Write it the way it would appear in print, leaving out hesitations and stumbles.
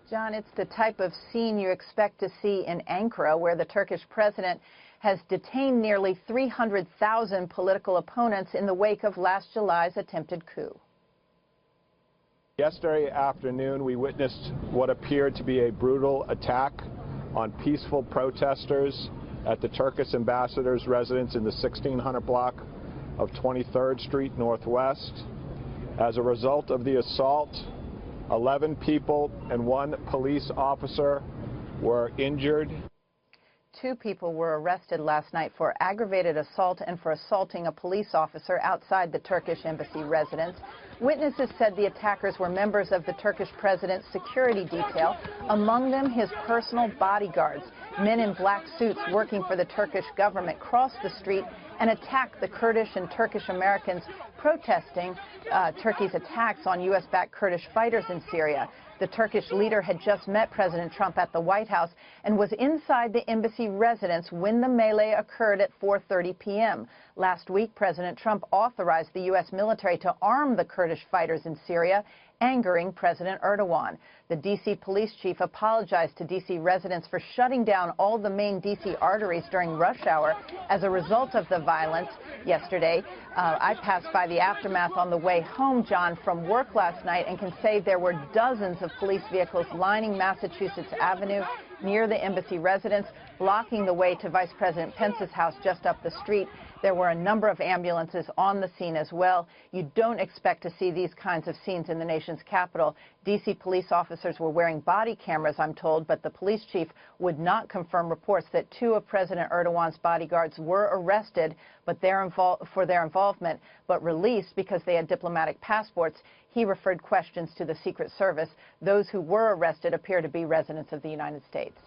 John, it's the type of scene you expect to see in Ankara, where the Turkish president has detained nearly 300,000 political opponents in the wake of last July's attempted coup. Yesterday afternoon, we witnessed what appeared to be a brutal attack on peaceful protesters at the Turkish ambassador's residence in the 1600 block of 23rd Street Northwest. As a result of the assault, 11 people and 1 police officer were injured. 2 people were arrested last night for aggravated assault and for assaulting a police officer outside the Turkish embassy residence. Witnesses said the attackers were members of the Turkish president's security detail, among them his personal bodyguards. Men in black suits working for the Turkish government crossed the street and attacked the Kurdish and Turkish Americans protesting Turkey's attacks on U.S.-backed Kurdish fighters in Syria. The Turkish leader had just met President Trump at the White House and was inside the embassy residence when the melee occurred at 4:30 p.m. Last week, President Trump authorized the U.S. military to arm the Kurdish fighters in Syria, angering President Erdogan. The D.C. police chief apologized to D.C. residents for shutting down all the main D.C. arteries during rush hour as a result of the violence yesterday. I passed by the aftermath on the way home, John, from work last night and can say there were dozens of police vehicles lining Massachusetts Avenue near the embassy residence, blocking the way to Vice President Pence's house just up the street. There were a number of ambulances on the scene as well. You don't expect to see these kinds of scenes in the nation's capital. D.C. police officers were wearing body cameras, I'm told, but the police chief would not confirm reports that 2 of President Erdogan's bodyguards were arrested for their involvement, but released because they had diplomatic passports. He referred questions to the Secret Service. Those who were arrested appear to be residents of the United States.